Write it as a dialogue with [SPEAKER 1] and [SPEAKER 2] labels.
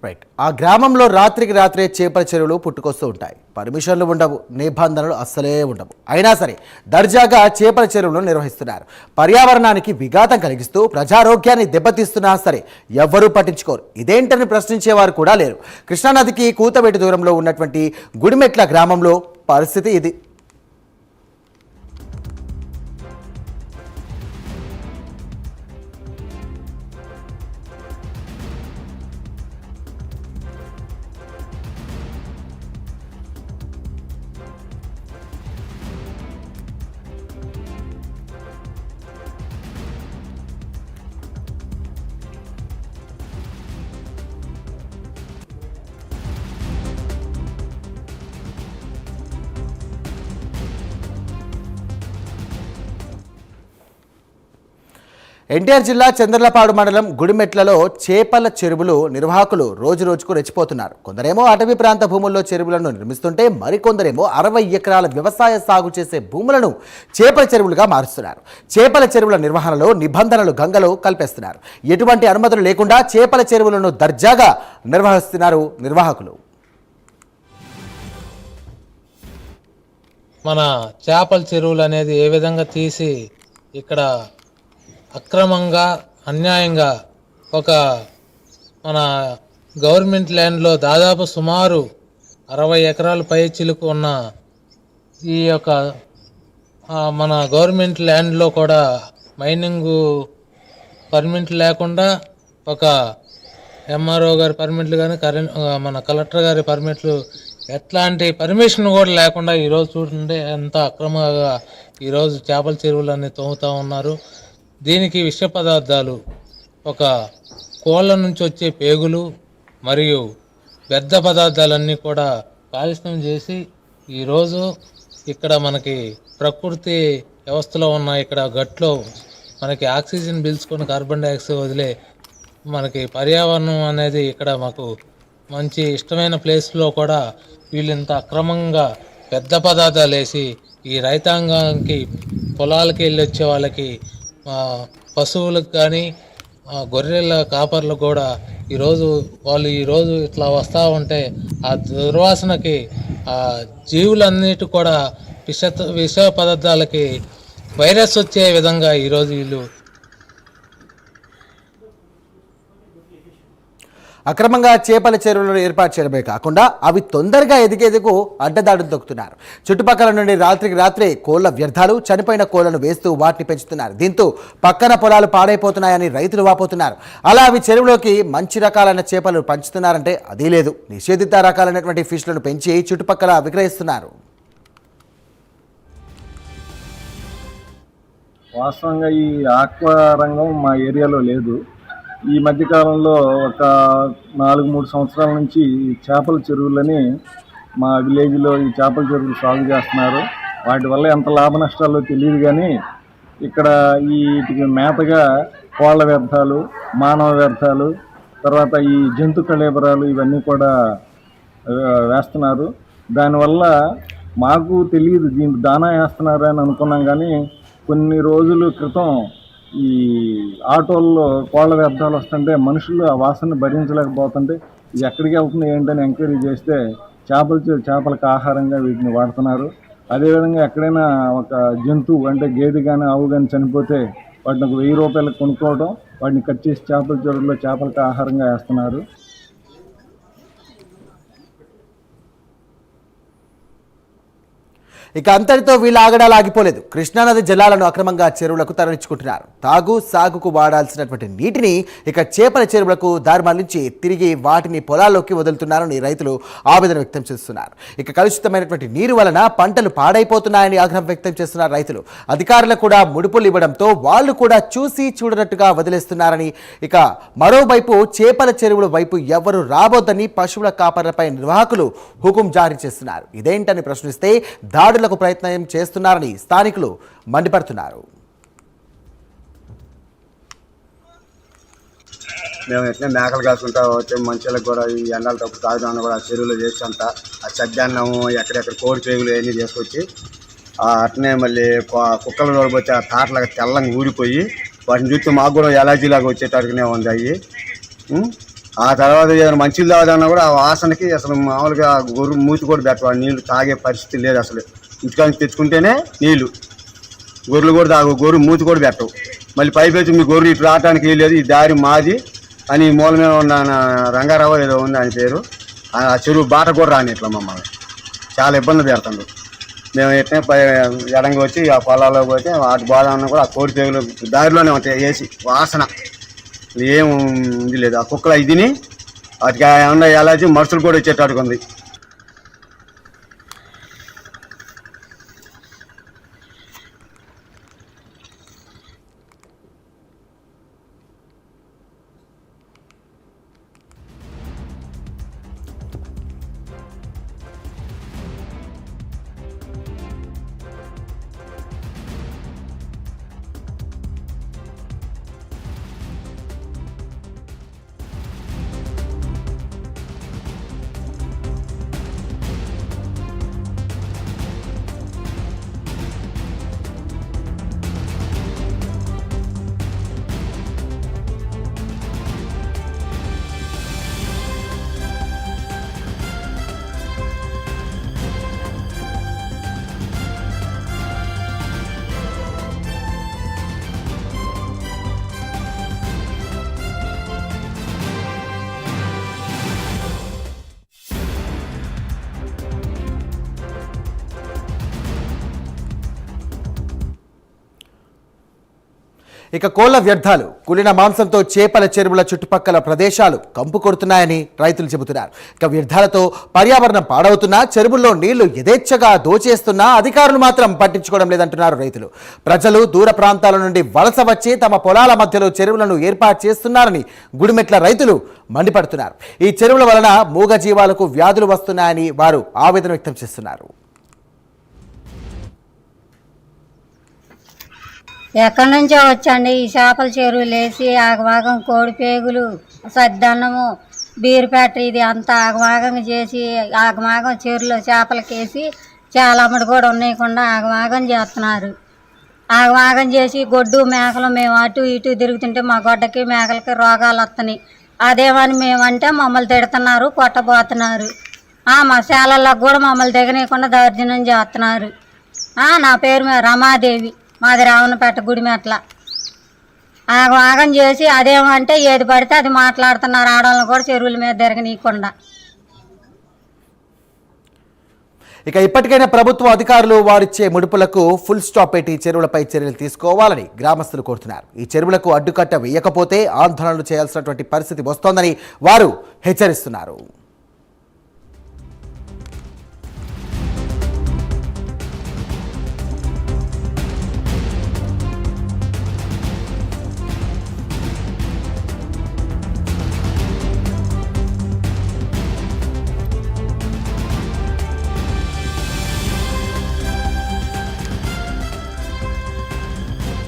[SPEAKER 1] Right. ఆ గ్రామంలో రాత్రికి రాత్రే చేపల చెరువులు పుట్టుకొస్తూ ఉంటాయి. పర్మిషన్లు ఉండవు, నిబంధనలు అస్సలే ఉండవు. అయినా సరే దర్జాగా చేపల చెరువులను నిర్వహిస్తున్నారు. పర్యావరణానికి విఘాతం కలిగిస్తూ ప్రజారోగ్యాన్ని దెబ్బతీస్తున్నా సరే ఎవ్వరూ పట్టించుకోరు. ఇదేంటని ప్రశ్నించేవారు కూడా లేరు. కృష్ణానదికి కూతబెట్టి దూరంలో ఉన్నటువంటి గుడిమెట్ల గ్రామంలో పరిస్థితి ఇది. ఎన్టీఆర్ జిల్లా చంద్రలపాడు మండలం గుడిమెట్లలో చేపల చెరువులు నిర్వాహకులు రోజు రోజుకు రెచ్చిపోతున్నారు. కొందరేమో అటవీ ప్రాంత భూముల్లో చెరువులను నిర్మిస్తుంటే మరికొందరేమో 60 ఎకరాల వ్యవసాయ సాగు చేసే భూములను చేపల చెరువులుగా మారుస్తున్నారు. చేపల చెరువుల నిర్వహణలో నిబంధనలు గంగలో కల్పిస్తున్నారు. ఎటువంటి అనుమతులు లేకుండా చేపల చెరువులను దర్జాగా నిర్వహిస్తున్నారు నిర్వాహకులు.
[SPEAKER 2] మన చేపల చెరువులు అనేది ఏ విధంగా తీసి ఇక్కడ అక్రమంగా అన్యాయంగా ఒక మన గవర్నమెంట్ ల్యాండ్లో దాదాపు సుమారు 60 ఎకరాల పై చిలుకు ఉన్న ఈ యొక్క మన గవర్నమెంట్ ల్యాండ్లో కూడా మైనింగ్ పర్మిట్ లేకుండా ఒక ఎంఆర్ఓ గారి పర్మిట్లు కానీ మన కలెక్టర్ గారి పర్మిట్లు ఎట్లాంటి పర్మిషన్ కూడా లేకుండా ఈరోజు చూడండి ఎంత అక్రమంగా ఈరోజు చేపల చెరువులన్నీ తవ్వుతూ ఉన్నారు. దీనికి విష పదార్థాలు, ఒక కోళ్ళ నుంచి వచ్చే పేగులు మరియు వ్యర్థ పదార్థాలన్నీ కూడా కాలుష్యం చేసి ఈరోజు ఇక్కడ మనకి ప్రకృతి వ్యవస్థలో ఉన్న ఇక్కడ గట్లో మనకి ఆక్సిజన్ పీల్చుకొని కార్బన్ డైఆక్సైడ్ వదిలే మనకి పర్యావరణం అనేది ఇక్కడ మాకు మంచి ఇష్టమైన ప్లేస్లో కూడా వీళ్ళు ఇంత అక్రమంగా పెద్ద పదార్థాలు వేసి ఈ రైతాంగానికి పొలాలకి వెళ్ళి వచ్చే వాళ్ళకి పశువులకు కానీ గొర్రెల కాపర్లకు కూడా వాళ్ళు ఈరోజు ఇట్లా వస్తూ ఉంటే ఆ దుర్వాసనకి ఆ జీవులన్నిటి కూడా విష పదార్థాలకి వైరస్ వచ్చే విధంగా ఈరోజు వీళ్ళు
[SPEAKER 1] అక్రమంగా చేపల చెరువులను ఏర్పాటు చేయడమే కాకుండా అవి తొందరగా ఎదిగేందుకు అడ్డదాడులు తొక్కుతున్నారు. చుట్టుపక్కల నుండి రాత్రికి రాత్రే కోళ్ల వ్యర్థాలు, చనిపోయిన కోళ్లను వేస్తూ వాటిని పెంచుతున్నారు. దీంతో పక్కన పొలాలు పాడైపోతున్నాయని రైతులు వాపోతున్నారు. అలా అవి చెరువులోకి మంచి రకాలైన చేపలు పంచుతున్నారంటే అదీ లేదు. నిషేధిత రకాలైనటువంటి ఫిష్లను పెంచి చుట్టుపక్కల విక్రయిస్తున్నారు.
[SPEAKER 3] వాస్తవంగా ఈ ఆక్వా రంగం మా ఏరియాలో లేదు. ఈ మధ్యకాలంలో ఒక 4-3 సంవత్సరాల నుంచి చేపల చెరువులని మా విలేజ్లో ఈ చేపల చెరువులు సాగు చేస్తున్నారు. వాటి వల్ల ఎంత లాభ నష్టాల్లో తెలియదు కానీ ఇక్కడ వీటికి మేతగా కోళ్ళ వ్యర్థాలు, మానవ వ్యర్థాలు, తర్వాత ఈ జంతు కళేబరాలు ఇవన్నీ కూడా వేస్తున్నారు. దానివల్ల మాకు తెలియదు దీనికి దానా వేస్తున్నారు అని అనుకున్నాం. కానీ కొన్ని రోజుల క్రితం ఈ ఆటోల్లో కోళ్ళ వ్యర్థాలు వస్తుంటే మనుషులు ఆ వాసనని భరించలేకపోతుంటే ఇది ఎక్కడికి వెళ్తుంది ఏంటని ఎంక్వైరీ చేస్తే చేపలకు ఆహారంగా వీటిని వాడుతున్నారు. అదేవిధంగా ఎక్కడైనా ఒక జంతువు అంటే గేదె కానీ ఆవు కానీ చనిపోతే వాటిని ఒక 1000 రూపాయలకు కొనుక్కోవడం, వాటిని కట్ చేసి చేపల చెరువుల్లో చేపలకు ఆహారంగా వేస్తున్నారు.
[SPEAKER 1] ఇక అంతటితో వీళ్ళ ఆగడాలు ఆగిపోలేదు. కృష్ణానది జలాలను అక్రమంగా చెరువులకు తరలించుకుంటున్నారు. తాగు సాగుకు వాడాల్సినటువంటి నీటిని ఇక చేపల చెరువులకు దారి మళ్లించి తిరిగి వాటిని పొలాల్లోకి వదులుతున్నారని రైతులు ఆవేదన వ్యక్తం చేస్తున్నారు. ఇక కలుషితమైనటువంటి నీరు వలన పంటలు పాడైపోతున్నాయని ఆగ్రహం వ్యక్తం చేస్తున్నారు రైతులు. అధికారులు కూడా ముడుపులు ఇవ్వడంతో వాళ్ళు కూడా చూసి చూడనట్టుగా వదిలేస్తున్నారని, ఇక మరోవైపు చేపల చెరువుల వైపు ఎవరు రాబోద్దని పశువుల కాపర్లపై నిర్వాహకులు హుకుం జారీ చేస్తున్నారు. ఇదేంటని ప్రశ్నిస్తే దాడులకు ప్రయత్నం చేస్తున్నారని స్థానికులు మండిపడుతున్నారు.
[SPEAKER 4] మేము ఎట్లా మేకలు కాసుకుంటా వచ్చే మంచిలకు కూడా ఈ ఎండాల తప్పుడు తాగుదాన్ని కూడా చెరువులో చేస్తుంటా ఆ చద్దన్నము ఎక్కడెక్కడ కోడి పేగులు అవన్నీ చేసుకొచ్చి అట్నే మళ్ళీ కుక్కలు తోడిపోతే ఆ తాటలాగా తెల్లంగా ఊరిపోయి వాటిని చూస్తే మాకు కూడా ఎలర్జీలాగా వచ్చేటట్టుగానే ఉంది. అవి ఆ తర్వాత ఏదైనా మంచిలు తాగుదన్నా కూడా ఆ వాసనకి అసలు మామూలుగా గొర్రె మూతి కూడా పెట్టవాలి, నీళ్లు తాగే పరిస్థితి లేదు అసలు. ఇంటికాడ తెచ్చుకుంటేనే నీళ్లు, గొర్రెలు కూడా తాగు, గొర్రె మూతి కూడా పెట్టవు. మళ్ళీ పైపెచ్చి మీ గొర్రె ఇటు రావడానికి వెళ్ళలేదు, ఈ దారి మాది అని మూల మీద ఉన్న రంగారావు ఏదో ఉంది ఆయన పేరు, ఆ చెరువు బాట కూడా రాని ఇట్లా మమ్మల్ని చాలా ఇబ్బంది పెడుతుంది. మేము ఎట్నే ఎడంగా వచ్చి ఆ పొలాల్లో పోతే వాటి బాధ కూడా ఆ కోడి పేగులు దారిలోనే ఉంటాయి, వేసి వాసన ఏం ఇది లేదు. ఆ కుక్కలు అవి తిని వాటికి ఏమన్నా ఎలాచి మనుషులు కూడా వచ్చేటట్టుకుంది.
[SPEAKER 1] ఇక కోళ్ల వ్యర్థాలు, కులిన మాంసంతో చేపల చెరువుల చుట్టుపక్కల ప్రదేశాలు కంపు కొడుతున్నాయని రైతులు చెబుతున్నారు. ఇక వ్యర్థాలతో పర్యావరణం పాడవుతున్నా, చెరువుల్లో నీళ్లు యథేచ్ఛగా దోచేస్తున్నా అధికారులు మాత్రం పట్టించుకోవడం లేదంటున్నారు రైతులు. ప్రజలు దూర ప్రాంతాల నుండి వలస వచ్చి తమ పొలాల మధ్యలో చెరువులను ఏర్పాటు చేస్తున్నారని గుడిమెట్ల రైతులు మండిపడుతున్నారు. ఈ చెరువుల వలన మూగజీవాలకు వ్యాధులు వస్తున్నాయని వారు ఆవేదన వ్యక్తం చేస్తున్నారు.
[SPEAKER 5] ఎక్కడి నుంచో వచ్చండి ఈ చేపల చెరువులు వేసి ఆగమాగం కోడి పేగులు, సద్దన్నము, బీరు ఫ్యాక్టరీ ఇది అంతా ఆగమాగంగా చేసి ఆగమాగం చెరువులో చేపలకేసి చాలా అమ్మడి కూడా ఉన్నాయకుండా ఆగమాగం చేస్తున్నారు. ఆగమాగం చేసి గొడ్డు మేకలు మేము అటు ఇటు తిరుగుతుంటే మా గొడ్డకి మేకలకి రోగాలు వస్తున్నాయి. అదేమని మేమంటే మమ్మల్ని తిడుతున్నారు, కొట్టబోతున్నారు. మా శాలలకు కూడా మమ్మల్ని దిగనీయకుండా దౌర్జన్యం చేస్తున్నారు. నా పేరు రమాదేవి, మాది రావణపేట గుడిమెట్ల. ఆగం చేసి అదేమంటే ఏది పడితే అది మాట్లాడుతున్నారు. ఆడవాళ్ళని కూడా చెరువుల మీద తిరగనీయకుండా.
[SPEAKER 1] ఇక ఇప్పటికైనా ప్రభుత్వ అధికారులు వారిచ్చే ముడుపులకు ఫుల్ స్టాప్ పెట్టి చెరువులపై చర్యలు తీసుకోవాలని గ్రామస్తులు కోరుతున్నారు. ఈ చెరువులకు అడ్డుకట్ట వేయకపోతే ఆందోళనలు చేయాల్సినటువంటి పరిస్థితి వస్తోందని వారు హెచ్చరిస్తున్నారు.